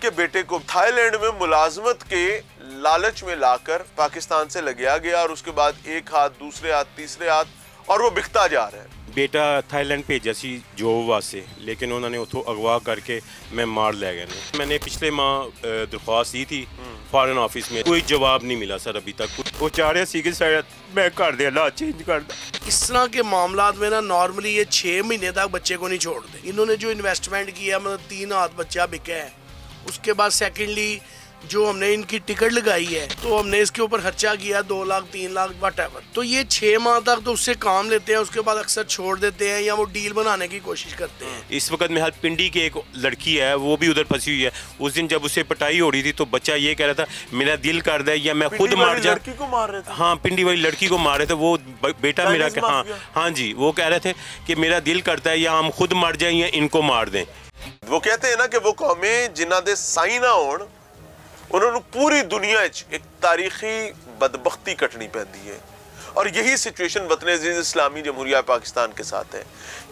के बेटे को थाईलैंड में मुलाजमत के लालच में लाकर पाकिस्तान से ले गया गया और उसके बाद एक हाथ दूसरे हाथ तीसरे हाथ और वो बिकता जा रहा है। ਬੇਟਾ ਥਾਈਲੈਂਡ ਭੇਜਿਆ ਸੀ ਜੋਬ ਵਾਸਤੇ ਲੇਕਿਨ ਉਹਨਾਂ ਨੇ ਉੱਥੋਂ ਅਗਵਾ ਕਰਕੇ मैं मार ले गए ने। मैंने पिछले माह दरख्वास्त दी थी फॉरेन ऑफिस में, कोई जवाब नहीं मिला सर अभी तक। वो चाह रहे सी कि शायद मैं कर दे अल्लाह चेंज कर दे। इस तरह के मामलात में ना नॉर्मली ये 6 महीने तक बच्चे को नहीं छोड़ते। इन्होंने जो इन्वेस्टमेंट किया मतलब 3 हाथ बच्चा बिका है, उसके बाद सेकेंडली जो हमने इनकी टिकट लगाई है तो हमने इसके ऊपर खर्चा किया 2 लाख 3 लाख वट। तो ये 6 माह तक तो उससे काम लेते हैं, उसके बाद अक्सर छोड़ देते हैं या वो डील बनाने की कोशिश करते हैं। इस वक्त में पिंडी की एक लड़की है वो भी उधर फंसी हुई है। उस दिन जब उसे पटाई हो रही थी तो बच्चा ये कह रहा था मेरा दिल कर दे या मैं खुद मार जाऊं। लड़की को मार रहे थे? हाँ, पिंडी वाली लड़की को मार रहे थे। वो बेटा मेरा हाँ जी, वो कह रहे थे कि मेरा दिल करता है या हम खुद मर जाएं या इनको मार दें। वो कहते हैं ना कि वो कौमें जिन्हां दे साई ना होण उन्होंने पूरी दुनिया एक तारीखी बदबख्ती कटनी पैंदी है। और यही सिचुएशन वतन अजीज इस्लामी जमहूरिया पाकिस्तान के साथ है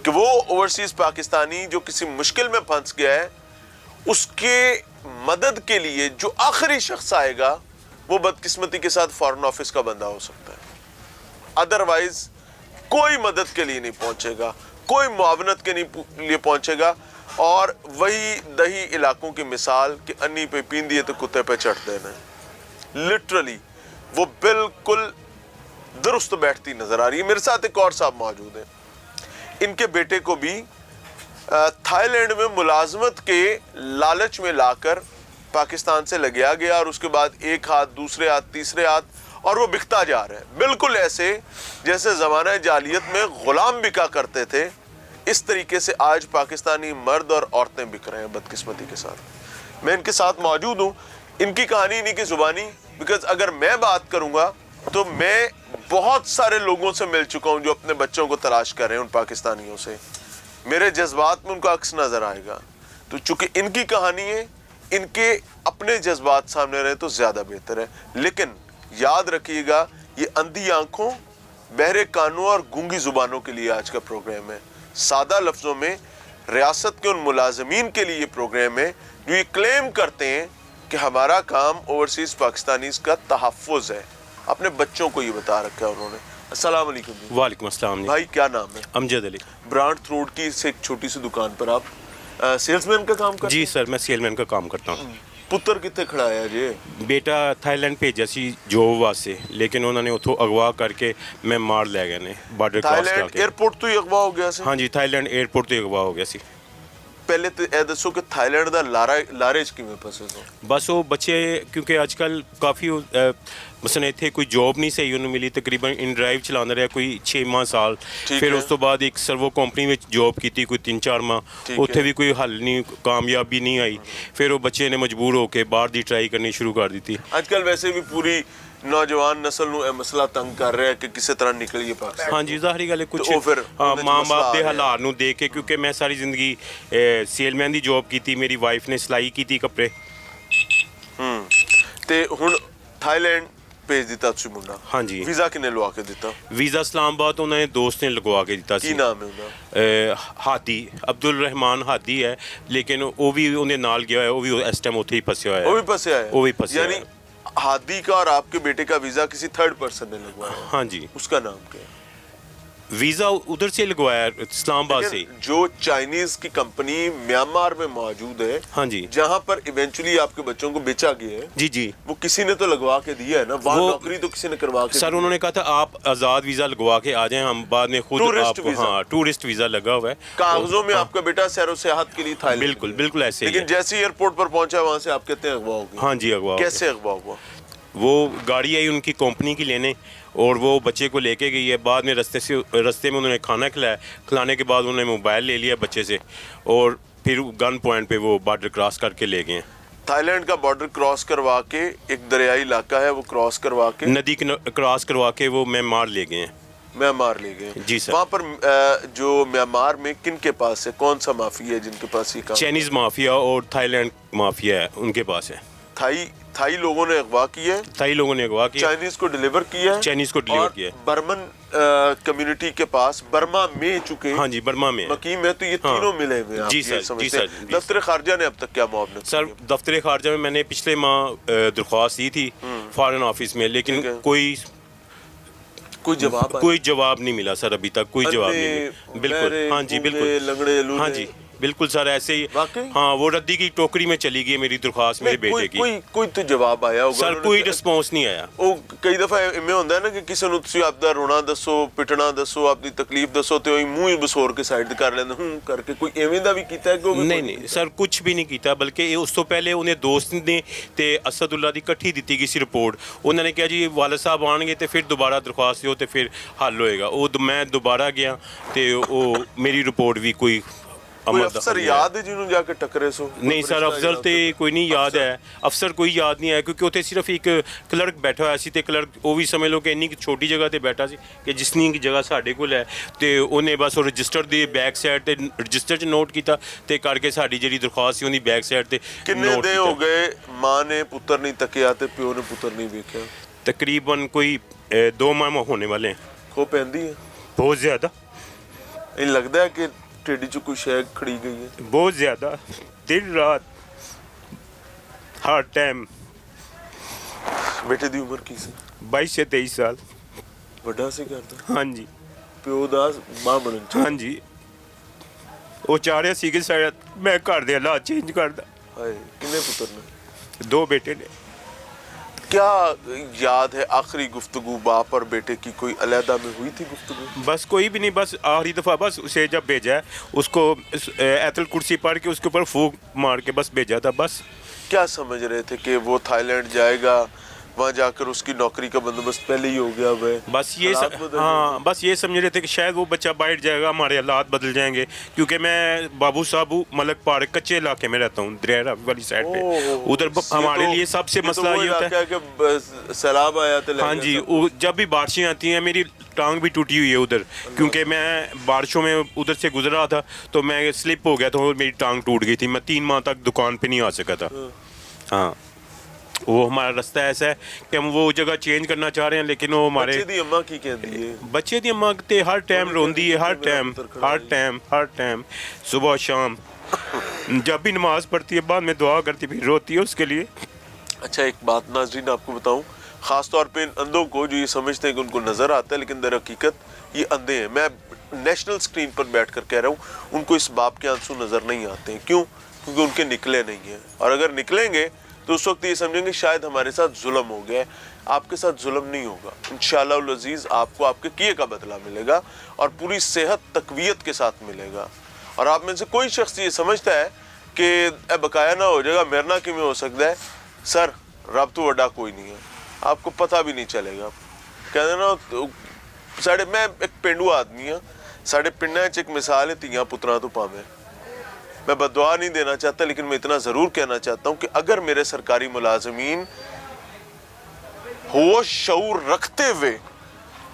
कि वो ओवरसीज पाकिस्तानी जो किसी मुश्किल में फंस गया है उसके मदद के लिए जो आखिरी शख्स आएगा वो बदकिस्मती के साथ फॉरेन ऑफिस का बंदा हो सकता है। अदरवाइज कोई मदद के लिए नहीं पहुंचेगा, कोई मुआवनत के लिए पहुंचेगा। और वही दही इलाकों की मिसाल कि अन्नी पे पीन दिए तो कुत्ते पे चढ़ देना, लिटरली वो बिल्कुल दुरुस्त बैठती नजर आ रही है। मेरे साथ एक और साहब मौजूद हैं, इनके बेटे को भी थाईलैंड में मुलाजमत के लालच में लाकर पाकिस्तान से ले गया गया और उसके बाद एक हाथ दूसरे हाथ तीसरे हाथ और वो बिकता जा रहा है। बिल्कुल ऐसे जैसे ज़माना जालियत में गुलाम बिका करते थे, इस तरीके से आज पाकिस्तानी मर्द और औरतें बिक रहे हैं बदकिस्मती के साथ। मैं इनके साथ मौजूद हूँ, इनकी कहानी इन्हीं की जुबानी। बिकॉज अगर मैं बात करूँगा तो मैं बहुत सारे लोगों से मिल चुका हूँ जो अपने बच्चों को तलाश कर रहे हैं, उन पाकिस्तानियों से। मेरे जज्बात में उनका अक्स नज़र आएगा। तो चूँकि इनकी कहानी है, इनके अपने जज्बात सामने रहे तो ज़्यादा बेहतर है। लेकिन याद रखिएगा ये अंधी आँखों, बहरे कानों और गूंगी ज़ुबानों के लिए आज का प्रोग्राम है। सादा लफ्ज़ों में रियासत के उन मुलाजमीन के लिए ये प्रोग्राम है जो ये क्लेम करते हैं कि हमारा काम ओवरसीज़ पाकिस्तानीज़ का तहफ़्फ़ुज़ है। अपने बच्चों को ये बता रखा है उन्होंने। अस्सलाम वालेकुम। वालेकुम अस्सलाम। भाई क्या नाम है? अमजद अली। ब्रांड रोड की से एक छोटी सी दुकान पर आप सेल्समैन का काम करते जी सर, मैं सेलमैन का काम करता हूँ। पुत्र कितने खड़ा है जी? बेटा थाईलैंड ਭੇਜਿਆ ਸੀ ਜੋਬ ਵਾਸਤੇ ਲੇਕਿਨ ਉਹਨਾਂ ਨੇ ਉੱਥੋਂ ਅਗਵਾ ਕਰਕੇ ਮੈਂ ਮਾਰ ਲੈ ਗਏ ਨੇ ਬਾਰਡਰ ਕ੍ਰਾਸ थाईलैंड ਕਰਕੇ। एयरपोर्ट तो ही अगवा हो गया सी? ਹਾਂਜੀ, थाईलैंड 에ਅਰਪੋਰਟ ਤੋਂ ਅਗਵਾ ਹੋ ਗਿਆ ਸੀ। ਪਹਿਲੇ ਤੇ ਇਹ ਦੱਸੋ ਕਿ थाईलैंड ਦਾ ਲਾਰੇ 'ਚ ਕਿਵੇਂ ਫਸੇ ਹੋ? ਬਸ ਉਹ ਬੱਚੇ ਕਿਉਂਕਿ ਅੱਜ ਕੱਲ ਕਾਫੀ ਮਸਨ ਇੱਥੇ ਕੋਈ ਜੋਬ ਨਹੀਂ ਸਹੀ ਉਹਨੂੰ ਮਿਲੀ, ਤਕਰੀਬਨ ਇਨ ਡਰਾਈਵ ਚਲਾਉਂਦਾ ਰਿਹਾ ਕੋਈ 6 ਸਾਲ। ਫਿਰ ਉਸ ਤੋਂ ਬਾਅਦ ਇੱਕ ਸਰਵੋ ਕੰਪਨੀ ਵਿੱਚ ਜੋਬ ਕੀਤੀ ਕੋਈ 3-4 ਮਾਹ, ਉੱਥੇ ਵੀ ਕੋਈ ਹੱਲ ਨਹੀਂ, ਕਾਮਯਾਬੀ ਨਹੀਂ ਆਈ। ਫਿਰ ਉਹ ਬੱਚੇ ਨੇ ਮਜਬੂਰ ਹੋ ਕੇ ਬਾਹਰ ਦੀ ਟਰਾਈ ਕਰਨੀ ਸ਼ੁਰੂ ਕਰ ਦਿੱਤੀ। ਅੱਜ ਕੱਲ ਵੈਸੇ ਵੀ ਪੂਰੀ ਨੌਜਵਾਨ ਨਸਲ ਨੂੰ ਇਹ ਮਸਲਾ ਤੰਗ ਕਰ ਰਿਹਾ ਕਿ ਕਿਸੇ ਤਰ੍ਹਾਂ ਨਿਕਲੀਏ ਪਾਕਿਸਤਾਨ। ਹਾਂਜੀ, ਜ਼ਾਹਰੀ ਗੱਲ ਹੈ ਕੁਝ ਫਿਰ ਮਾਂ-ਬਾਪ ਦੇ ਹਾਲਾਤ ਨੂੰ ਦੇਖ ਕੇ, ਕਿਉਂਕਿ ਮੈਂ ਸਾਰੀ ਜ਼ਿੰਦਗੀ ਸੇਲਮੈਨ ਦੀ ਜੋਬ ਕੀਤੀ, ਮੇਰੀ ਵਾਈਫ ਨੇ ਸਿਲਾਈ ਕੀਤੀ ਕੱਪੜੇ। ਤੇ ਹੁਣ थाईलैंड ਭੇਜ ਦਿੱਤਾ ਤੁਸੀਂ ਮੁੰਡਾ? ਹਾਂਜੀ। ਵੀਜ਼ਾ ਕਿਨੇ ਲਵਾ ਕੇ ਦਿੱਤਾ? ਵੀਜ਼ਾ ਇਸਲਾਮਾਬਾਦ ਉਹਨਾਂ ਦੇ ਦੋਸਤ ਨੇ ਲਗਵਾ ਕੇ ਦਿੱਤਾ ਸੀ। ਕੀ ਨਾਮ ਹੈ ਉਹਦਾ? ਹਾਦੀ, ਅਬਦੁਲ ਰਹਿਮਾਨ ਹਾਦੀ ਹੈ, ਲੇਕਿਨ ਉਹ ਵੀ ਉਹਦੇ ਨਾਲ ਗਿਆ ਹੋਇਆ, ਉਹ ਵੀ ਇਸ ਟਾਈਮ ਉੱਥੇ ਹੀ ਫਸਿਆ ਹੋਇਆ। ਉਹ ਵੀ ਫਸਿਆ ਹੈ? ਉਹ ਵੀ ਫਸਿਆ यानी हादी का और आपके बेटे का वीजा किसी थर्ड पर्सन ने लगवाया? हाँ जी। उसका नाम क्या है? वीज़ा उधर से लगवाया इस्लामाबाद से। जो चाइनीज की कंपनी म्यांमार में मौजूद है, हाँ जी, जहाँ पर इवेंचुअली आपके बच्चों को बेचा गया है, जी जी, वो किसी ने तो लगवा के दिया है ना? वहाँ नौकरी तो किसी ने करवा के सर उन्होंने कहा था आप आज़ाद वीज़ा लगवा के आ जाएं, हम बाद में खुद आपको। हाँ, टूरिस्ट वीज़ा लगा हुआ है कागजों में। आपका बेटा सैरो सेहत के लिए था? बिल्कुल बिल्कुल ऐसे। लेकिन जैसे एयरपोर्ट पर पहुंचा वहाँ से आप कहते हैं अगवा हो गया? हाँ जी, अगवा। कैसे अगवा हुआ? वो गाड़ी आई उनकी कंपनी की लेने और वो बच्चे को लेके गई है। बाद में रस्ते में उन्होंने खाना खिलाया, खिलाने के बाद उन्होंने मोबाइल ले लिया बच्चे से और फिर गन पॉइंट पे वो बॉर्डर क्रॉस करके ले गए। थाईलैंड का बॉर्डर क्रॉस करवा के, एक दरियाई इलाका है, वो क्रॉस करवा के नदी क्रॉस करवा के वो म्यांमार ले गए हैं। म्यांमार ले गए? जी सर। वहाँ पर जो म्यांमार में किन के पास है, कौन सा माफिया है जिनके पास ये काम? चाइनीज़ माफिया और थाईलैंड माफिया है, उनके पास है। थाई लोगों ने अगवा किया है, थाई लोगों ने अगवा किया, चाइनीज को डिलीवर किया है, चाइनीज को डिलीवर और किया है। बर्मन कम्युनिटी के पास बर्मा में चुके हैं। हाँ जी, बर्मा में है। मकीम में तो ये हाँ। तीनों मिले हुए हैं। आप जी ये सर, जी समझते सर, हैं? जी दफ्तर खारजा ने अब तक क्या मुआवनत सर की है? दफ्तर खारजा में मैंने पिछले माह दरख्वास्त दी थी फॉरेन ऑफिस में, लेकिन ठीक है। कोई जवाब नहीं मिला सर, अभी तक कोई जवाब नहीं मिला। बिल्कुल, हाँ जी, बिल्कुल, लंगड़े लूले। हाँ जी, बिल्कुल सर, ऐसे ही। वाकई? हाँ, वो रद्दी की टोकरी में चली गई मेरी दरख्वास्त मेरे बेटे की। कोई तो जवाब आया होगा? सर कोई रिस्पॉन्स नहीं आया। ਉਹ ਕਈ ਦਫਾ ਇਵੇਂ ਹੁੰਦਾ ਹੈ ਨਾ ਕਿ ਕਿਸੇ ਨੂੰ ਤੁਸੀਂ ਆਪਦਾ ਰੋਣਾ ਦੱਸੋ, ਪਿਟਣਾ ਦੱਸੋ, ਆਪਦੀ ਤਕਲੀਫ ਦੱਸੋ ਤੇ ਉਹ ਮੂੰਹ ਹੀ ਬਸੋਰ ਕੇ ਸਾਈਡ ਕਰ ਲੈਂਦੇ ਹੂੰ ਕਰਕੇ। ਕੋਈ ਐਵੇਂ ਦਾ ਵੀ ਕੀਤਾ ਹੈ ਕਿ ਉਹ ਵੀ ਨਹੀਂ ਨਹੀਂ ਸਰ, ਕੁਝ ਵੀ ਨਹੀਂ ਕੀਤਾ, ਬਲਕਿ ਇਹ ਉਸ ਤੋਂ ਪਹਿਲੇ ਉਹਨੇ ਦੋਸਤ ਨੇ ਤੇ ਅਸਦੁੱਲਾ ਦੀ ਇਕੱਠੀ ਦਿੱਤੀ ਗਈ ਸੀ ਰਿਪੋਰਟ। ਉਹਨਾਂ ਨੇ ਕਿਹਾ ਜੀ ਵਾਲਦ ਸਾਹਿਬ ਆਣਗੇ ਤੇ ਫਿਰ ਦੁਬਾਰਾ ਦਰਖਾਸਤ ਦਿਓ ਤੇ ਫਿਰ ਹੱਲ ਹੋਏਗਾ। ਉਹ ਮੈਂ ਦੁਬਾਰਾ ਗਿਆ ਤੇ ਉਹ ਮੇਰੀ ਰਿਪੋਰਟ ਵੀ ਕੋਈ ਕੋਈ ਅਫਸਰ ਯਾਦ ਹੈ ਜਿਹਨੂੰ ਜਾ ਕੇ ਟੱਕਰੇ ਸੋ? ਨਹੀਂ ਸਰ, ਅਫਸਰ ਤੇ ਕੋਈ ਨਹੀਂ ਯਾਦ ਹੈ, ਅਫਸਰ ਕੋਈ ਯਾਦ ਨਹੀਂ ਆਇਆ, ਕਿਉਂਕਿ ਉੱਥੇ ਸਿਰਫ ਇੱਕ ਕਲਰਕ ਬੈਠਾ ਹੋਇਆ ਸੀ ਤੇ ਕਲਰਕ ਉਹ ਵੀ ਸਮਝ ਲਓ ਕਿ ਇੰਨੀ ਛੋਟੀ ਜਗ੍ਹਾ ਤੇ ਬੈਠਾ ਸੀ ਕਿ ਜਿਸਨੀ ਜਗ੍ਹਾ ਸਾਡੇ ਕੋਲ ਹੈ, ਤੇ ਉਹਨੇ ਬਸ ਉਹ ਰਜਿਸਟਰ ਦੀ ਬੈਕ ਸਾਈਡ ਤੇ ਰਜਿਸਟਰ 'ਚ ਨੋਟ ਕੀਤਾ ਤੇ ਕਰਕੇ ਸਾਡੀ ਜਿਹੜੀ ਦਰਖਾਸਤ ਸੀ ਉਹਦੀ ਬੈਕ ਸਾਈਡ ਤੇ ਕਿੰਨੇ ਦੇ ਹੋ ਗਏ ਮਾਂ ਨੇ ਪੁੱਤਰ ਨਹੀਂ ਤੱਕਿਆ ਤੇ ਪਿਓ ਨੇ ਪੁੱਤਰ ਨਹੀਂ ਵੇਖਿਆ? ਤਕਰੀਬਨ ਕੋਈ 2 ਮਾਹ ਹੋਣੇ ਵਾਲੇ हैं। ਖੋ ਪੈਂਦੀ ਹੈ बहुत ज़्यादा, ਇਹ ਲੱਗਦਾ ਹੈ ਕਿ ਢਿੱਡ 'ਚ ਕੋਈ ਸ਼ੈ ਖੜੀ ਗਈ ਹੈ? बहुत ज़्यादा, दिन रात हर टाइम। ਬੇਟੇ ਦੀ ਉਮਰ ਕੀ ਸੀ? 22 से 23 साल। ਵੱਡਾ ਸੀ ਕਰਦਾ? हाँ जी, ਪਿਓ ਦਾ ਮਾਂ ਬਣਨ ਚ? हाँ जी, ਉਹ ਚਾਹ ਰਿਹਾ ਸੀ ਕਿ ਸ਼ਾਇਦ ਮੈਂ ਘਰ ਦੇ ਹਾਲਾਤ ਚੇਂਜ ਕਰਦਾ। ਹਾਏ, ਕਿੰਨੇ ਪੁੱਤਰ ਨੇ? 2 बेटे ने। क्या याद है आखिरी गुफ्तगू बाप और बेटे की? कोई अलहदा में हुई थी गुफ्तगू? बस कोई भी नहीं, बस आखिरी दफ़ा बस उसे जब भेजा है उसको ऐतल कुर्सी पढ़ के उसके ऊपर फूंक मार के बस भेजा था बस। क्या समझ रहे थे कि वो थाईलैंड जाएगा, वहाँ जाकर उसकी नौकरी का बंदोबस्त पहले ही हो गया हुआ है? बस ये हाँ, बस ये समझ रहे थे कि शायद वो बच्चा बैठ जाएगा, हमारे हालात बदल जाएंगे, क्योंकि मैं बाबू साहबू मलक पार्क कच्चे इलाके में रहता हूँ, दरिया वाली साइड पे। उधर हमारे लिए सबसे मसला ये होता है कि सैलाब आया तो हाँ जी, जब भी बारिशें आती हैं मेरी टांग भी टूटी हुई है उधर, क्योंकि मैं बारिशों में उधर से गुजर रहा था तो मैं स्लिप हो गया था और मेरी टांग टूट गई थी। मैं 3 माह तक दुकान पे नहीं आ सका था। हाँ, वो हमारा रास्ता ऐसा है कि हम वो जगह चेंज करना चाह रहे हैं, लेकिन वो हमारे बच्चे दी अम्मा की कहती है? बच्चे दी अम्मा ते हर टाइम रोंदी है, हर टाइम सुबह शाम। जब भी नमाज पढ़ती है बाद में दुआ करती फिर रोती है उसके लिए। अच्छा, एक बात नाज़रीन आपको बताऊं, ख़ास तौर पे इन अंधों को जो ये समझते हैं कि उनको नज़र आता है, लेकिन दर हकीकत ये अंधे हैं। मैं नेशनल स्क्रीन पर बैठ कर कह रहा हूँ, उनको इस बाप के आंसू नज़र नहीं आते हैं। क्यों? क्योंकि उनके निकले नहीं हैं, और अगर निकलेंगे तो उस वक्त ये समझेंगे शायद हमारे साथ जुल्म हो गया है। आपके साथ जुल्म नहीं होगा, इंशाअल्लाह उल अज़ीज़ आपको आपके किए का बदला मिलेगा और पूरी सेहत तकवीयत के साथ मिलेगा। और आप में से कोई शख्स ये समझता है कि ए बकाया ना हो जाएगा, मेरे ना किमें हो सकता है, सर रब तो वड्डा कोई नहीं है, आपको पता भी नहीं चलेगा। कहते ना साढ़े, मैं एक पेंडू आदमी हाँ, साढ़े पिंडा च एक मिसाल है तियां पुत्रां तो पावें। मैं बददुआ नहीं देना चाहता, लेकिन मैं इतना ज़रूर कहना चाहता हूँ कि अगर मेरे सरकारी मुलाजमीन होश शऊर रखते हुए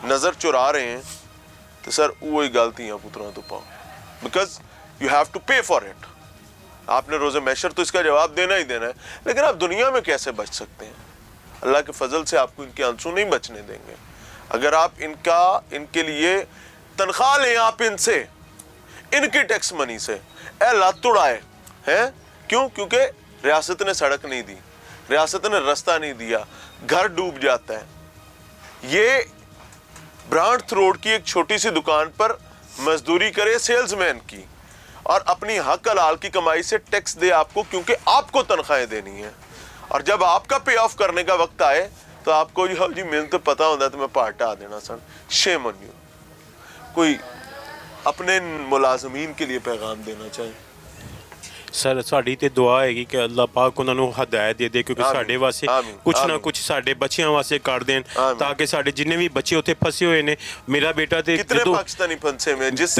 नज़र चुरा रहे हैं तो सर वही गलतियाँ पुत्रा तो पाओ, बिकॉज यू हैव टू पे फॉर इट। आपने रोज़े मैशर तो इसका जवाब देना ही देना है, लेकिन आप दुनिया में कैसे बच सकते हैं? अल्लाह के फजल से आपको इनके आंसू नहीं बचने देंगे। अगर आप इनके लिए तनख्वाह लें, आप इनसे इनकी टैक्स मनी से लात उड़ाए हैं, क्यों? क्योंकि रियासत ने सड़क नहीं दी, रियासत ने रास्ता नहीं दिया, घर डूब जाता है। ये ब्रांड रोड की एक छोटी सी दुकान पर मजदूरी करे सेल्समैन की, और अपनी हक हलाल की कमाई से टैक्स दे आपको, क्योंकि आपको तनख्वाहें देनी है। और जब आपका पे ऑफ करने का वक्त आए तो आपको जी मैंने तो पता होता तो मैं पार्टा देना सन। Shame on you. कोई अपने मुलाजमीन के लिए पैगाम देना चाहिए? ਸਰ ਸਾਡੀ ਤੇ ਦੁਆ ਹੈਗੀ ਕਿ ਅੱਲਾਹ ਪਾਕ ਉਹਨਾਂ ਨੂੰ ਹਦਾਇਤ ਦੇ ਦੇ, ਕਿਉਂਕਿ ਸਾਡੇ ਵਾਸਤੇ ਕੁਛ ਨਾ ਕੁਛ ਸਾਡੇ ਬੱਚਿਆਂ ਵਾਸਤੇ ਕਰ ਦੇਣ, ਤਾਂ ਕਿ ਸਾਡੇ ਜਿੰਨੇ ਵੀ ਬੱਚੇ ਉੱਥੇ ਫਸੇ ਹੋਏ ਨੇ। ਮੇਰਾ बेटा तो कितने पाकिस्तानी फंसे में जिस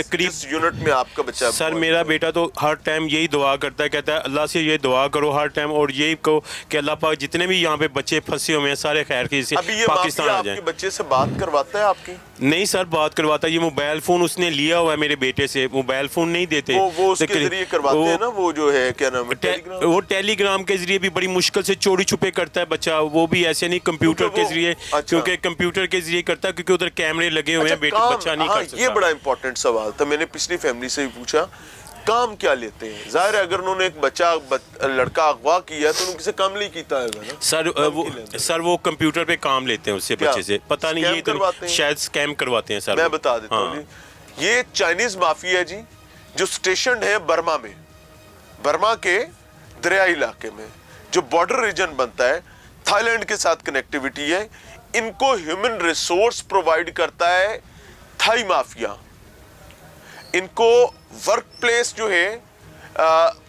यूनिट में आपका बच्चा? सर मेरा बेटा तो हर टाइम यही दुआ करता है, कहता है अल्लाह से ये दुआ करो हर टाइम, और यही कहो कि अल्लाह पाक जितने भी यहाँ पे बच्चे फंसे हुए हैं सारे खैर की से पाकिस्तान आ जाए। बच्चे से बात करवाता है आपकी? نہیں سر بات کرواتا, یہ موبائل فون اس نے لیا ہوا ہے میرے بیٹے سے, موبائل فون نہیں دیتے. وہ اس کے ذریعے کرواتے ہیں نا, وہ جو ہے کیا نام ہے, وہ ٹیلی گرام کے ذریعے بھی بڑی مشکل سے چوری چھپے کرتا ہے بچہ, وہ بھی ایسے نہیں کمپیوٹر کے ذریعے, کیونکہ کمپیوٹر کے ذریعے کرتا ہے کیونکہ ادھر کیمرے لگے ہوئے ہیں, بچہ نہیں کر سکتا. یہ بڑا امپورٹنٹ سوال تھا, میں نے پچھلی فیملی سے بھی پوچھا کام کیا لیتے ہیں. ظاہر ہے اگر انہوں نے ایک بچہ لڑکا اغوا کیا تو انہوں نے کسے کام نہیں کیتا ہے سر وہ کمپیوٹر پہ کام لیتے ہیں اس سے بچے سے, پتہ نہیں یہ تو شاید اسکیم کرواتے ہیں سر. میں بتا دیتا ہوں, یہ چائنیز مافیا ہے جی, جو سٹیشنڈ ہے برما میں, برما کے دریائی علاقے میں جو بارڈر ریجن بنتا ہے, تھائی لینڈ کے ساتھ کنیکٹیویٹی ہے. ان کو ہیومن ریسورس پرووائڈ کرتا ہے تھائی مافیا, ان کو ورک پلیس جو ہے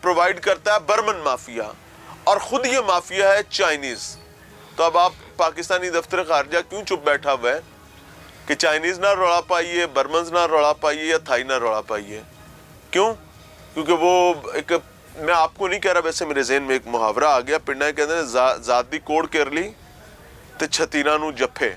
پرووائڈ کرتا ہے برمن مافیا, اور خود یہ مافیا ہے چائنیز. تو اب آپ پاکستانی دفتر خارجہ کیوں چپ بیٹھا ہوا ہے کہ چائنیز نہ روڑا پائیے, برمنز نہ روڑا پائیے, یا تھائی نہ روڑا پائیے؟ کیوں؟ کیونکہ وہ ایک, میں آپ کو نہیں کہہ رہا, ویسے میرے ذہن میں ایک محاورہ آ گیا, پنڈا کے اندر ذات دی کوڑ کر لی تے چھتینا نو جپے.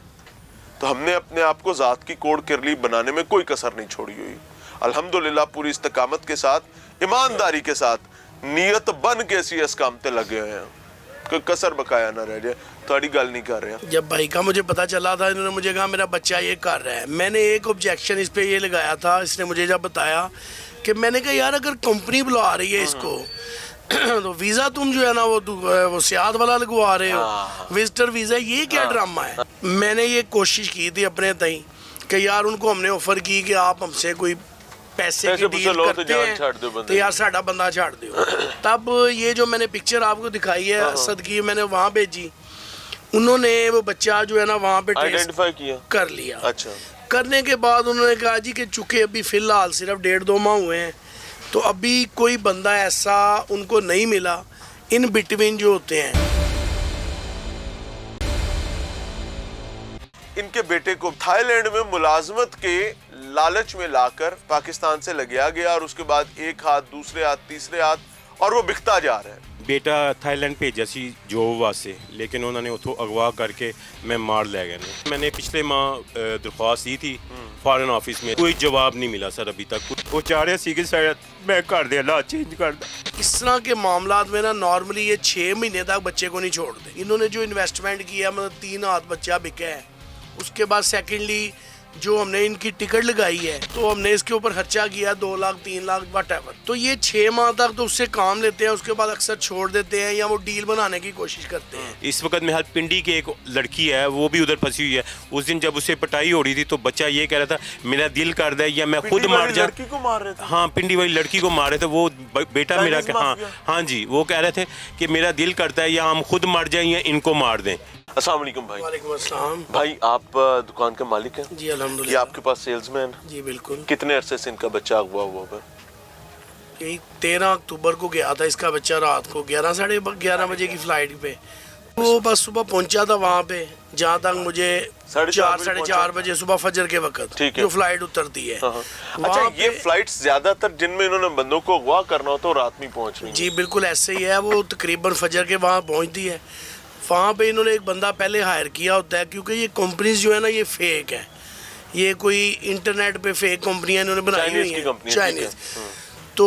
تو ہم نے اپنے آپ کو ذات کی کوڑ کرلی بنانے میں کوئی کسر نہیں چھوڑی ہوئی. الحمدللہ پوری استقامت کے ساتھ, ایمانداری کے ساتھ, نیت بن کے اسی اس کام تے لگے ہوئے ہیں, کوئی کسر بقایا نہ رہ جائے. تھوڑی گل نہیں کر رہے ہیں. جب بھائی کا مجھے پتا چلا تھا, انہوں نے مجھے کہا میرا بچہ یہ کر رہا ہے, میں نے ایک آبجیکشن اس پہ یہ لگایا تھا. اس نے مجھے جب بتایا کہ میں نے کہا یار اگر کمپنی بلا رہی ہے اس کو تو ویزا تم جو ہے نا وہ سیاحت والا لگوا رہے ہو, وزٹر ویزا, یہ کیا ڈرامہ ہے. میں نے یہ کوشش کی تھی اپنے تئیں کہ یار ان کو ہم نے آفر کی کہ آپ ہم سے کوئی پیسے کی ڈیل کرتے ہیں تو یار ساڑھا بندہ چھاڑ دیو. تب یہ جو میں نے پکچر آپ کو دکھائی ہے اسد کی, میں نے وہاں بھیجی, انہوں نے وہ بچہ جو ہے نا وہاں پہ آئیڈینٹیفائی کر لیا. اچھا, کرنے کے بعد انہوں نے کہا جی کہ چونکہ ابھی فی الحال صرف 1.5-2 ماہ ہوئے ہیں تو ابھی کوئی بندہ ایسا ان کو نہیں ملا ان بٹوین جو ہوتے ہیں. ان کے بیٹے کو تھائی لینڈ میں ملازمت کے لالچ میں لا کر پاکستان سے لگیا گیا, اور اس کے بعد ایک ہاتھ, دوسرے ہاتھ, تیسرے ہاتھ, اور وہ بکتا جا رہا ہے. بیٹا تھائی لینڈ بھیجا سی جاب واسطے, لیکن انہوں نے اتوں اغوا کر کے میں مار لے گئے. میں نے پچھلے ماہ درخواست دی تھی فارن آفس میں, کوئی جواب نہیں ملا سر ابھی تک. وہ چاہ رہے سی کہ میں کر دیا, لا چینج کر دیا. اس طرح کے معاملات میں نا نارملی یہ 6 مہینے تک بچے کو نہیں چھوڑتے. انہوں نے جو انویسٹمنٹ کیا, مطلب 3 ہاتھ بچہ بکا ہے, اس کے بعد سیکنڈلی جو ہم نے ان کی ٹکٹ لگائی ہے تو ہم نے اس کے اوپر خرچہ کیا 2 لاکھ 3 لاکھ واٹ ایور. تو یہ 6 ماہ تک تو اس سے کام لیتے ہیں, اس کے بعد اکثر چھوڑ دیتے ہیں یا وہ ڈیل بنانے کی کوشش کرتے ہیں. اس وقت میں پنڈی کی ایک لڑکی ہے, وہ بھی ادھر پھنسی ہوئی ہے. اس دن جب اسے پٹائی ہو رہی تھی تو بچہ یہ کہہ رہا تھا میرا دل کر دے یا میں خود مار جاؤں. لڑکی کو مار رہے تھے؟ ہاں, پنڈی والی لڑکی کو مار رہے تھے. وہ بیٹا میرا, ہاں جی, وہ کہہ رہے تھے کہ میرا دل کرتا ہے یا ہم خود مار جائیں یا ان کو مار دیں. السلام علیکم بھائی. وعلیکم السلام. بھائی آپ دکان کے مالک ہیں؟ جی الحمدللہ. یہ آپ کے پاس سیلز مین؟ جی بالکل. کتنے عرصے سے ان کا بچہ اغوا ہوا ہے؟ یہی 13 اکتوبر کو گیا تھا اس کا بچہ, رات کو 11-11:30 بجے کی فلائٹ پہ. وہ بس صبح پہنچا تھا وہاں پہ, جہاں تک مجھے 4-4:30 بجے صبح فجر کے وقت جو فلائٹ اترتی ہے. اچھا, یہ فلائٹس زیادہ تر جن میں انہوں نے بندوں کو اغوا کرنا ہوتا ہے رات میں پہنچ رہی ہیں؟ جی بالکل ایسے ہی ہے. وہ تقریباً فجر کے وہاں پہنچتی ہے. وہاں پہ انہوں نے ایک بندہ پہلے ہائر کیا ہوتا ہے, کیونکہ یہ کمپنیز جو ہے نا یہ فیک ہے. یہ کوئی انٹرنیٹ پہ فیک کمپنیاں انہوں نے بنائی ہوئی ہیں, چائنیز. تو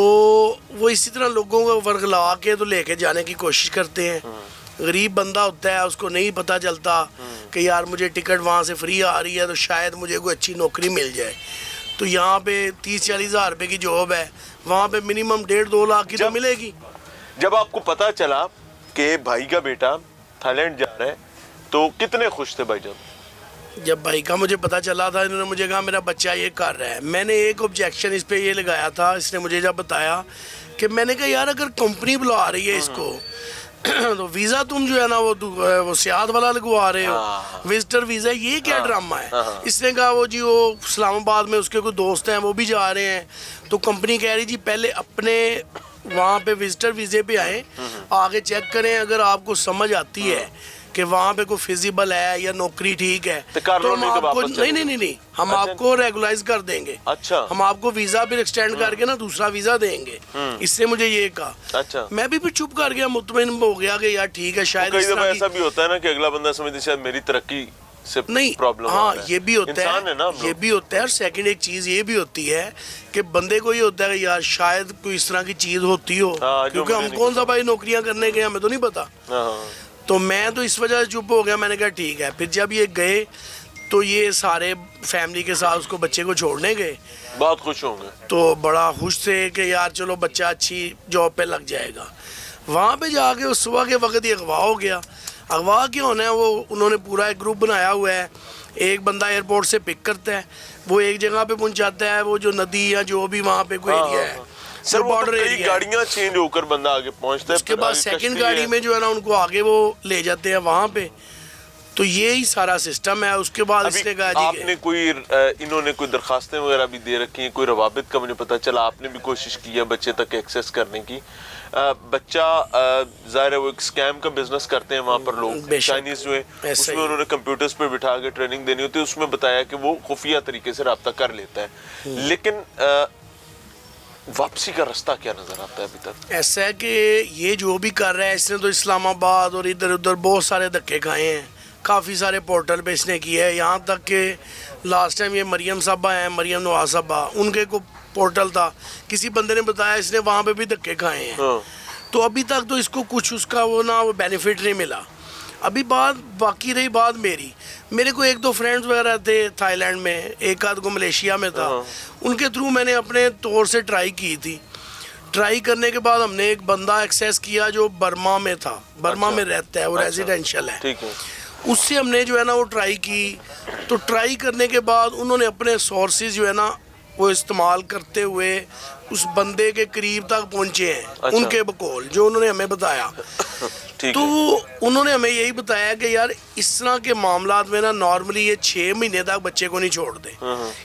وہ اسی طرح لوگوں کو ورگلا کے تو لے کے جانے کی کوشش کرتے ہیں. غریب بندہ ہوتا ہے, اس کو نہیں پتہ چلتا کہ یار مجھے ٹکٹ وہاں سے فری آ رہی ہے تو شاید مجھے کوئی اچھی نوکری مل جائے. تو یہاں پہ 30-40 ہزار روپے کی جاب ہے, وہاں پہ منیمم 1.5-2 لاکھ کی تو ملے گی. جب آپ کو پتا چلا کہ بھائی کا بیٹا تھائی لینڈ جا رہا ہے تو کتنے خوش تھے بھائی جان؟ جب بھائی کا مجھے پتا چلا تھا, انہوں نے مجھے کہا میرا بچہ یہ کر رہا ہے, میں نے ایک آبجیکشن اس پہ یہ لگایا تھا. اس نے مجھے جب بتایا کہ میں نے کہا یار اگر کمپنی بلا رہی ہے اس کو تو ویزا تم جو ہے نا وہ سیاحت والا لگوا رہے ہو, وزٹر ویزا, یہ کیا ڈرامہ ہے. اس نے کہا وہ جی وہ اسلام آباد میں اس کے کوئی دوست ہیں وہ بھی جا رہے ہیں. تو کمپنی کہہ رہی جی پہلے اپنے وہاں پہ وزٹر ویزے پہ آئیں, آگے چیک کریں, اگر آپ کو سمجھ آتی ہے کہ وہاں پہ کوئی فیزیبل ہے یا نوکری ٹھیک ہے تو ہم آپ کو نہیں ہم آپ کو ریگولائز کر دیں گے. اچھا, ہم آپ کو ویزا بھی ایکسٹینڈ کر کے نا دوسرا ویزا دیں گے. اس نے مجھے یہ کہا. اچھا, میں بھی پھر چپ کر گیا, مطمئن ہو گیا کہ یار ٹھیک ہے. شاید کئی دفعہ ایسا بھی ہوتا ہے نا کہ اگلا بندہ سمجھتے شاید میری ترقی سے نہیں پرابلم ہاں یہ بھی ہوتا انسان ہے نا ہم یہ لوگ. بھی ہوتا ہے. اور سیکنڈ ایک چیز یہ بھی ہوتی ہے کہ بندے کو یہ ہوتا ہے کہ یار شاید کوئی اس طرح کی چیز ہوتی ہو, ہاں, جو کیونکہ مجھے ہم نہیں کون سا پتا. بھائی نوکریاں کرنے گئے ہمیں تو نہیں پتا. ہاں, تو میں تو اس وجہ سے چپ ہو گیا. میں نے کہا ٹھیک ہے. پھر جب یہ گئے تو یہ سارے فیملی کے ساتھ اس کو بچے کو چھوڑنے گئے بہت خوش ہوں گے. تو بڑا خوش تھے کہ یار چلو بچہ اچھی جاب پہ لگ جائے گا. وہاں پہ جا کے اس صبح کے وقت یہ اغوا ہو گیا. اغوا کیا ہونا ہے, وہ انہوں نے پورا ایک گروپ بنایا ہوا ہے. ایک بندہ ایئرپورٹ سے پک کرتا ہے, وہ ایک جگہ پہ پہنچاتا ہے, وہ جو ندی یا جو بھی وہاں پہ کوئی ایریا ہے سر, وہ تو کئی ایریا ہے. گاڑیاں چینج ہو کر بندہ آگے پہنچتا ہے. اس کے بعد سیکنڈ گاڑی میں جو ہے نا ان کو آگے وہ لے جاتے ہیں وہاں پہ. تو یہی سارا سسٹم ہے. اس کے بعد اس نے کہا آپ جی نے کوئی انہوں نے کوئی درخواستیں وغیرہ بھی دے رکھی ہیں, کوئی روابط کا مجھے پتا چلا آپ نے بھی کوشش کی ہے بچے تک ایکسیس کرنے کی. بچہ ظاہر ہے وہ ایک اسکیم کا بزنس کرتے ہیں وہاں پر لوگ چائنیز جو ہیں, اس میں انہوں نے کمپیوٹرز پہ بٹھا کے ٹریننگ دینی ہوتی ہے. اس میں بتایا کہ وہ خفیہ طریقے سے رابطہ کر لیتا ہے, لیکن واپسی کا راستہ کیا نظر آتا ہے ابھی تک؟ ایسا ہے کہ یہ جو بھی کر رہا ہے اس نے تو اسلام آباد اور ادھر ادھر بہت سارے دھکے کھائے ہیں. کافی سارے پورٹل پہ اس نے کیا ہے. یہاں تک کہ لاسٹ ٹائم یہ مریم صاحبہ ہیں, مریم نواز صاحبہ, ان کے کو پورٹل تھا, کسی بندے نے بتایا اس نے وہاں پہ بھی دھکے کھائے ہیں. تو ابھی تک تو اس کو کچھ اس کا وہ نہ وہ بینیفٹ نہیں ملا. ابھی بات باقی رہی بات میرے کو ایک دو فرینڈز وغیرہ تھے تھائی لینڈ میں, ایک آدھ کو ملیشیا میں تھا. ان کے تھرو میں نے اپنے طور سے ٹرائی کی تھی. ٹرائی کرنے کے بعد ہم نے ایک بندہ ایکسیس کیا جو برما میں تھا, برما میں رہتا ہے, وہ ریزیڈینشل ہے. ٹھیک ہے. اس سے ہم نے جو ہے نا وہ ٹرائی کی. تو ٹرائی کرنے کے بعد انہوں نے اپنے سورسز جو ہے نا وہ استعمال کرتے ہوئے اس بندے کے قریب تک پہنچے ہیں, ان کے بقول جو انہوں نے ہمیں بتایا. تو انہوں نے ہمیں یہی بتایا کہ یار اس طرح کے معاملات میں نا نارملی یہ 6 مہینے تک بچے کو نہیں چھوڑتے.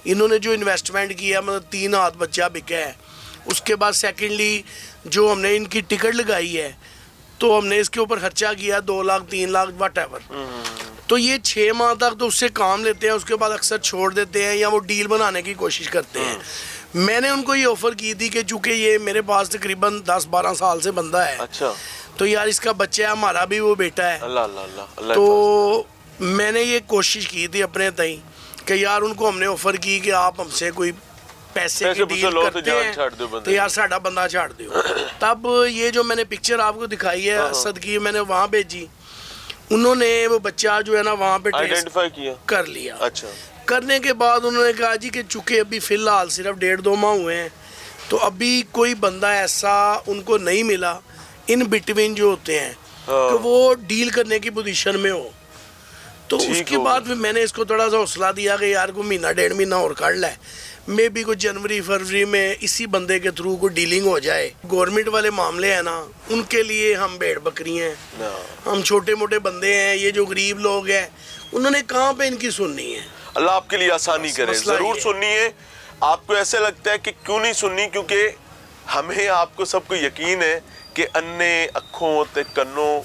انہوں نے جو انویسٹمنٹ کیا, مطلب 3 ہاتھ بچہ بکا ہے. اس کے بعد سیکنڈلی جو ہم نے ان کی ٹکٹ لگائی ہے تو ہم نے اس کے اوپر خرچہ کیا 2 لاکھ 3 لاکھ واٹ ایور. تو یہ 6 ماہ تک تو اس سے کام لیتے ہیں, اس کے بعد اکثر چھوڑ دیتے ہیں یا وہ ڈیل بنانے کی کوشش کرتے ہیں. میں نے ان کو یہ آفر کی تھی کہ چونکہ یہ میرے پاس تقریباً 10-12 سال سے بندہ ہے, اچھا, تو یار اس کا بچہ ہے, ہمارا بھی وہ بیٹا ہے. اللہ اللہ اللہ. تو میں نے یہ کوشش کی تھی اپنے تئیں کہ یار ان کو ہم نے آفر کی کہ آپ ہم سے کوئی پیسے کی ڈیل کرتے ہیں تو یار ساڈا بندہ چھاڑ دیو. تب یہ جو میں نے پکچر آپ کو دکھائی ہے اسد کی, میں نے وہاں بھیجی. انہوں نے وہ بچہ جو ہے نا وہاں پہ آئیڈینٹیفائی کیا, کر لیا. اچھا. کرنے کے بعد انہوں نے کہا جی کہ چونکہ ابھی فی الحال صرف 1.5-2 ماہ ہوئے ہیں تو ابھی کوئی بندہ ایسا ان کو نہیں ملا ان بٹوین جو ہوتے ہیں کہ وہ ڈیل کرنے کی پوزیشن میں ہو. تو اس کے بعد پھر میں نے اس کو تھوڑا سا حوصلہ دیا کہ یار کو 1.5 مہینہ اور کر لے, میں بھی کوئی جنوری فروری میں اسی بندے کے تھرو کو ڈیلنگ ہو جائے. گورنمنٹ والے معاملے ہیں نا ان کے لیے ہم بھیڑ بکری ہیں, ہم چھوٹے موٹے بندے ہیں. یہ جو غریب لوگ ہیں انہوں نے کہاں پہ ان کی سننی ہے. اللہ آپ کے لیے آسانی کرے, ضرور سننی ہے. آپ کو ایسے لگتا ہے کہ کیوں نہیں سننی, کیونکہ ہمیں آپ کو سب کو یقین ہے کہ انے اکھوں تے کنوں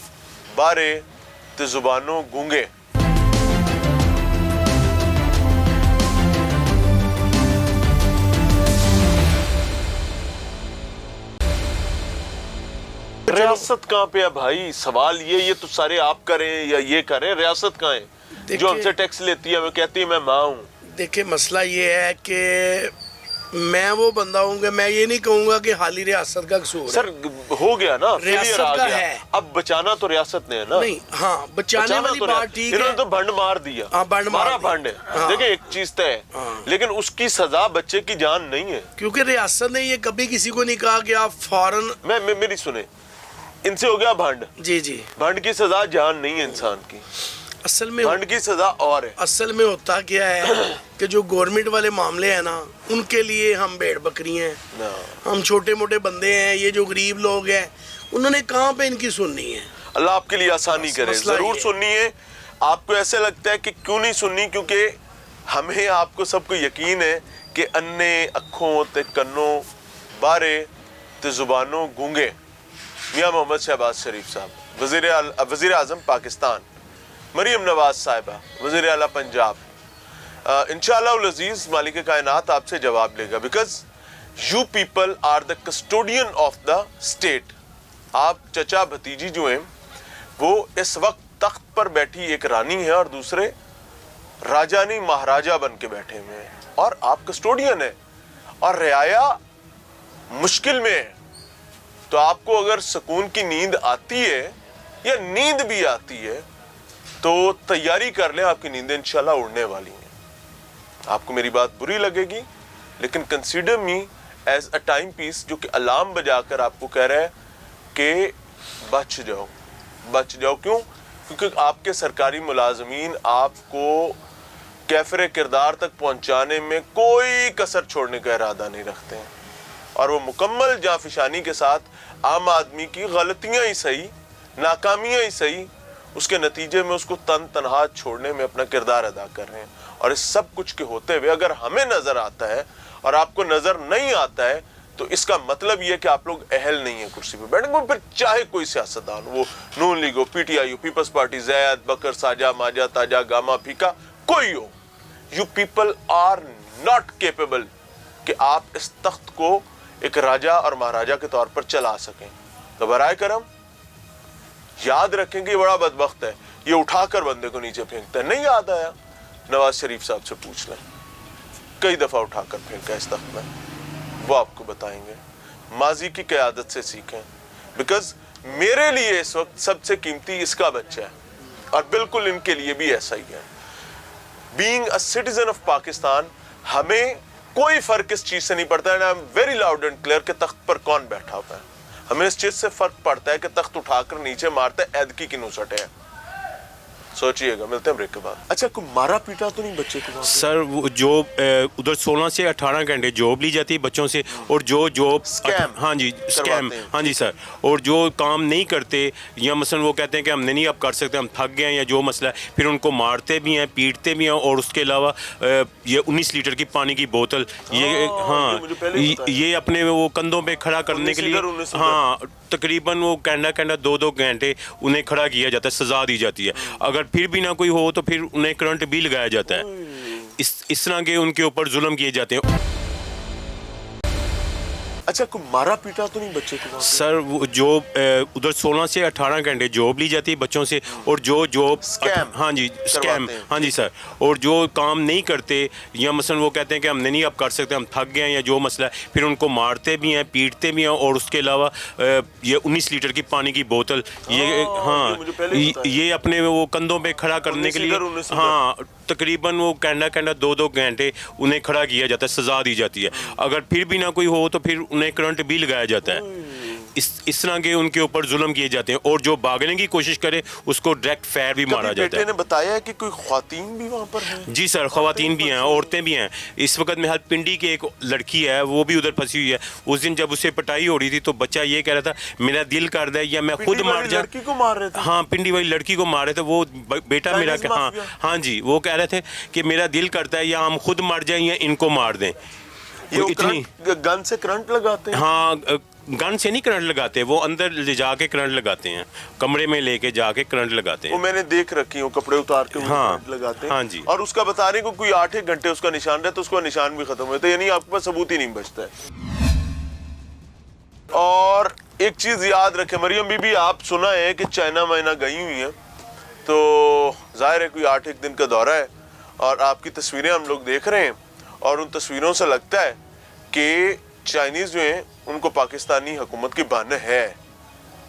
بارے تے زبانوں گونگے. ریاست کہاں پہ ہے بھائی؟ سوال یہ تو سارے آپ کریں یا یہ کریں, ریاست کہاں ہے جو ہم سے ٹیکس لیتی ہے, ہمیں کہتی ہے میں ماں ہوں. دیکھیں مسئلہ یہ ہے کہ میں وہ بندہ ہوں گا, میں یہ نہیں کہوں گا کہ حالی ریاست کا قصور ہے. سر ہو گیا نا, ریاست کا ہے, اب بچانا تو ریاست نے ہے نا. نہیں ہاں بچانے والی بات ٹھیک ہے, انہوں نے تو بھنڈ مار دیا, مارا بھنڈ ہے. دیکھیں ایک چیز تے ہے, لیکن اس کی سزا بچے کی جان نہیں ہے, کیونکہ ریاست نے یہ کبھی کسی کو نہیں کہا کہ آپ فوراً. میری سنیں, ان سے ہو گیا بھنڈ. جی جی, بھنڈ کی سزا جان نہیں ہے انسان کی, اصل میں بھنڈ کی سزا اور ہے. اصل میں ہوتا کیا ہے کہ جو گورنمنٹ والے معاملے ہیں نا ان کے لیے ہم بھیڑ بکری ہیں, ہم چھوٹے موٹے بندے ہیں. یہ جو غریب لوگ ہیں انہوں نے کہاں پہ ان کی سننی ہے. اللہ آپ کے لیے آسانی کرے, ضرور سننی ہے. آپ کو ایسے لگتا ہے کہ کیوں نہیں سننی, کیونکہ ہمیں آپ کو سب کو یقین ہے کہ انے اکھوں تے کنوں بارے تے زبانوں گونگے. میاں محمد شہباز شریف صاحب وزیر اعظم پاکستان, مریم نواز صاحبہ وزیر اعلیٰ پنجاب, انشاءاللہ العزیز مالک کائنات آپ سے جواب لے گا, because you people are the custodian of the state. آپ چچا بھتیجی جو ہیں وہ اس وقت تخت پر بیٹھی ایک رانی ہے اور دوسرے राजा नहीं महाराजा बन के बैठे हुए हैं और आप कस्टोडियन है और रियाया मुश्किल में है, तो आपको अगर सुकून की नींद आती है या नींद भी आती है तो तैयारी कर लें, आपकी नींदें इंशाल्लाह उड़ने वाली हैं। आपको मेरी बात बुरी लगेगी, लेकिन consider me as a time piece जो कि अलार्म बजाकर आपको कह रहा है कि बच जाओ, बच जाओ। क्यों? क्योंकि आपके सरकारी मुलाजमीन आपको कैफरे किरदार तक पहुंचाने में कोई कसर छोड़ने का इरादा नहीं रखते हैं और वो मुकम्मल जाफिशानी के साथ आम आदमी की गलतियां ही सही, नाकामियां ही सही, उसके नतीजे में उसको तनहा छोड़ने में अपना किरदार अदा कर रहे हैं। और इस सब कुछ के होते हुए अगर हमें नजर आता है और आपको नजर नहीं आता है तो इसका मतलब ये है कि आप लोग अहल नहीं है कुर्सी पे बैठने को। फिर चाहे कोई सियासतदान, वो नून लीग हो, पीटीआई हो, पीपल्स पार्टी, जैद बकर, साजा माजा ताजा गामा फीका, कोई हो, you people are not capable कि आप इस तख्त को एक राजा और महाराजा के तौर पर चला सकें। तो बराए करम याद रखेंगे, ये बड़ा बदबख्त है, ये उठाकर बंदे को नीचे फेंकता है। नहीं याद आया? नवाज शरीफ साहब से पूछ लें, कई दफा उठाकर फेंका इस तख्त में, वो आपको बताएंगे। माजी की क़यादत से सीखें, बिकॉज मेरे लिए इस वक्त सबसे कीमती इसका बच्चा है और बिल्कुल इनके लिए भी ऐसा ही है। Being a citizen of Pakistan, हमें कोई फर्क इस चीज से नहीं पड़ता है, I am very loud and clear कि तख्त पर कौन बैठा हुआ है। हमें इस चीज से फर्क पड़ता है कि तख्त उठाकर नीचे मारते ऐदकी की नुसट है। सोचिएगा, मिलते हैं ब्रेक के बाद। अच्छा, कोई मारा पीटा तो नहीं बच्चे को? सर वो जो उधर 16 से 18 घंटे जॉब ली जाती है बच्चों से, और जो जॉब स्कैम, हाँ जी स्कैम, हाँ जी सर, और जो काम नहीं करते या मसलन वो कहते हैं कि हमने नहीं अब कर सकते, हम थक गए हैं या जो मसला है, फिर उनको मारते भी हैं, पीटते भी हैं। और उसके अलावा ये 19 लीटर की पानी की बोतल, ये हाँ ये अपने वो कंधों पे खड़ा करने के लिए, हाँ तकरीबन वो कैंडा 2-2 घंटे उन्हें खड़ा किया जाता है, सजा दी जाती है। अगर फिर भी ना कोई हो तो फिर उन्हें करंट भी लगाया जाता है। इस तरह के उनके ऊपर जुल्म किए जाते हैं। अच्छा, कोई मारा पीटा तो नहीं बच्चे को? सर वो जो उधर 16 से 18 घंटे जॉब ली जाती है बच्चों से, और जो जॉब स्कैम, हाँ जी स्कैम, हाँ जी सर, और जो काम नहीं करते या मसलन वो कहते हैं कि हमने नहीं अब कर सकते, हम थक गए हैं या जो मसला है, फिर उनको मारते भी हैं, पीटते भी हैं। और उसके अलावा ये 19 लीटर की पानी की बोतल, ये हाँ ये अपने वो कंधों पे खड़ा करने के लिए, हाँ तकरीबन वो कैंडा 2-2 घंटे उन्हें खड़ा किया जाता है, सजा दी जाती है। अगर फिर भी ना कोई हो तो फिर उन्हें करंट भी लगाया जाता है। इस तरह के उनके ऊपर जुल्म किए जाते हैं, और जो भागने की कोशिश करे उसको डायरेक्ट फायर भी मारा जाता है। बेटे ने बताया है कि कोई ख्वातीन भी वहाँ पर हैं? जी सर, ख्वातीन भी हैं, औरतें भी हैं। इस वक्त में पिंडी की एक लड़की है, वो भी उधर फंसी हुई है। उस दिन जब उसे पिटाई हो रही थी तो बच्चा ये कह रहा था मेरा दिल कर दे या मैं खुद मर जाऊं। लड़की को मार रहे थे? हाँ, पिंडी वाली लड़की को मार रहे थे। वो बेटा मेरा, हाँ जी, वो कह रहे थे कि मेरा दिल करता है या हम खुद मर जाएं या इनको मार दें। ये इतनी गन से करंट लगाते हैं? हाँ, गन से नहीं करंट लगाते, वो अंदर ले जाके करंट लगाते हैं, कमरे में लेके जाके करंट लगाते हैं। वो मैंने देख रखी हूँ, कपड़े उतार के हाँ, करंट लगाते हैं। हाँ जी। और उसका बताने को कोई 8-1 घंटे उसका निशान रहता है, उसका निशान भी खत्म होता है, यानी आपके पास सबूत ही नहीं बचता है। और एक चीज याद रखें मरियम बीबी, आप सुना है कि चाइना माइना गई हुई हैं, तो जाहिर है कोई 8-1 दिन का दौरा है और आपकी तस्वीरें हम लोग देख रहे हैं और उन तस्वीरों से लगता है कि चाइनीज जो हैं उनको पाकिस्तानी हुकूमत की बान है,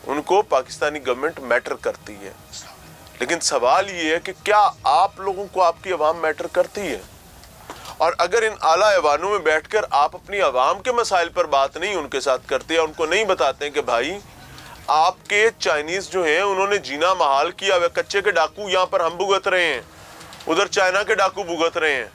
उनको पाकिस्तानी गवर्नमेंट मैटर करती है। लेकिन सवाल ये है कि क्या आप लोगों को आपकी आवाम मैटर करती है? और अगर इन आला ऐवानों में बैठकर आप अपनी आवाम के मसाइल पर बात नहीं उनके साथ करते या उनको नहीं बताते हैं कि भाई आपके चाइनीज जो हैं उन्होंने जीना महाल किया हुआ, कच्चे के डाकू यहाँ पर हम भुगत रहे हैं, उधर चाइना के डाकू भुगत रहे हैं।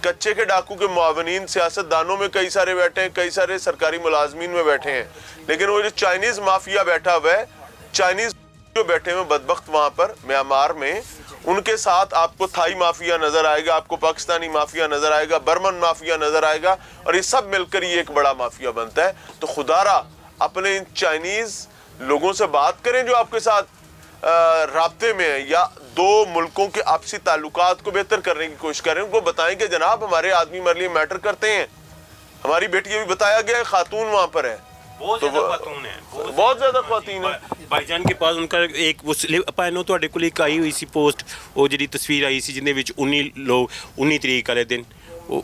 कच्चे के डाकू के मुआवनीन सियासतदानों में कई सारे बैठे हैं, कई सारे सरकारी मुलाजमीन में बैठे हैं, लेकिन वो जो चाइनीज माफिया बैठा हुआ है, चाइनीज जो बैठे हुए बदबख्त वहां पर म्यांमार में, उनके साथ आपको थाई माफिया नजर आएगा, आपको पाकिस्तानी माफिया नजर आएगा, बर्मन माफिया नजर आएगा, और ये सब मिलकर ये एक बड़ा माफिया बनता है। तो खुदारा अपने इन चाइनीज लोगों से बात करें जो आपके साथ राब्ते में है, या दो मुल्कों के आपसी ताल्लुकात को बेहतर करने की कोशिश करें। उनको बताएं कि जनाब हमारे आदमी हमारे लिए मैटर करते हैं, हमारी बेटी अभी बताया गया है खातून वहां पर है, ਬਹੁਤ تو ਜ਼ਿਆਦਾ وہ- ਖਾਤੂਨ ਹੈ ਬਹੁਤ ਜ਼ਿਆਦਾ ਖਵਾਤੀਨ ਹੈ। ਭਾਈਜਾਨ ਕੇ ਪਾਸ ਉਨਕਾ ਇੱਕ वो slip ਆਪਾਂ ਇਹਨੂੰ ਤੁਹਾਡੇ ਕੋਲ ਇੱਕ ਆਈ ਹੋਈ ਸੀ ਪੋਸਟ, ਉਹ ਜਿਹੜੀ ਤਸਵੀਰ ਆਈ ਸੀ ਜਿਹਦੇ ਵਿੱਚ 19 ਲੋਕ 19 ਤਰੀਕ ਵਾਲੇ दिन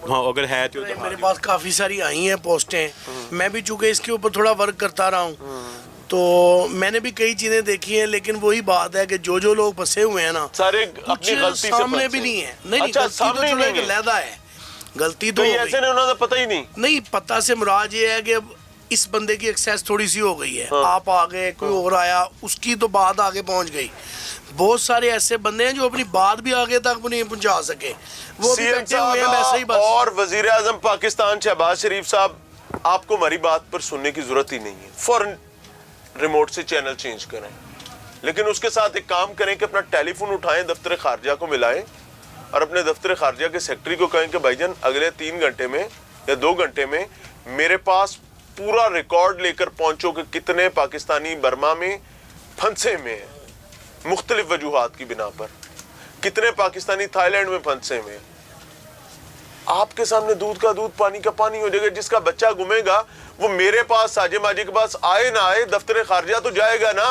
हाँ अगर है तो मेरे पास काफ़ी सारी आई हैं पोस्टें। मैं भी चूँकि इसके ऊपर थोड़ा वर्क करता रहा हूँ तो मैंने भी कई चीज़ें देखी हैं, लेकिन वही बात है कि जो लोग फंसे हुए हैं ना सारे कुछ अपनी गलती से सामने फंसे। भी नहीं है। नहीं अच्छा, गलती सामने तो ही थोड़ा नहीं एक है। अलहदा है, गलती तो तो ये हो ऐसे गई। नहीं, उन्होंने पता ही नहीं। नहीं पता से मुराद ये है कि अब इस बंदे की एक्सेस थोड़ी सी हो गई है, आप आ गए, कोई और आया, उसकी तो बात आगे पहुंच गई। बहुत सारे ऐसे बंदे हैं जो अपनी बात भी आगे तक नहीं पहुंचा सके, वो भी सीएम बैठे हुए हैं वैसे ही साहब बस। और वजीर आजम पाकिस्तान शहबाज शरीफ साहब, आपको हमारी बात पर सुनने की जरूरत ही नहीं है, फौरन रिमोट से चैनल चेंज करें। लेकिन उसके साथ एक काम करें कि अपना टेलीफोन उठाएं, दफ्तर खारजा को मिलाएं और अपने दफ्तर खारजा के सेक्रेटरी को कहें कि भाईजान अगले 3 घंटे में या 2 घंटे में मेरे पास पूरा रिकॉर्ड लेकर पहुंचो कि कितने पाकिस्तानी बर्मा में फंसे में हैं, मुख्तलिफ वजूहात की बिना पर, कितने पाकिस्तानी थाईलैंड में फंसे में। आपके सामने दूध का दूध पानी का पानी हो जाएगा। जिसका बच्चा गुमेगा वो मेरे पास साजे माजी के पास आए ना आए, दफ्तर खारजा तो जाएगा ना।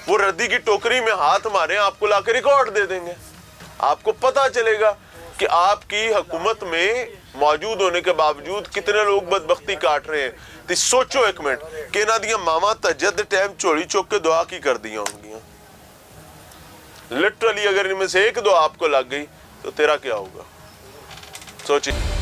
वो रद्दी की टोकरी में हाथ मारे आपको लाकर रिकॉर्ड दे देंगे। आपको पता चलेगा कि आपकी हुकूमत में मौजूद होने के बावजूद कितने लोग बदबख्ती काट रहे हैं। तो सोचो एक मिनट कि ना दिया मामा तजद टाइम चोरी चौक के दुआ की कर दिया होंगी। लिटरली अगर इनमें से एक दुआ आपको लग गई तो तेरा क्या होगा, सोचिए।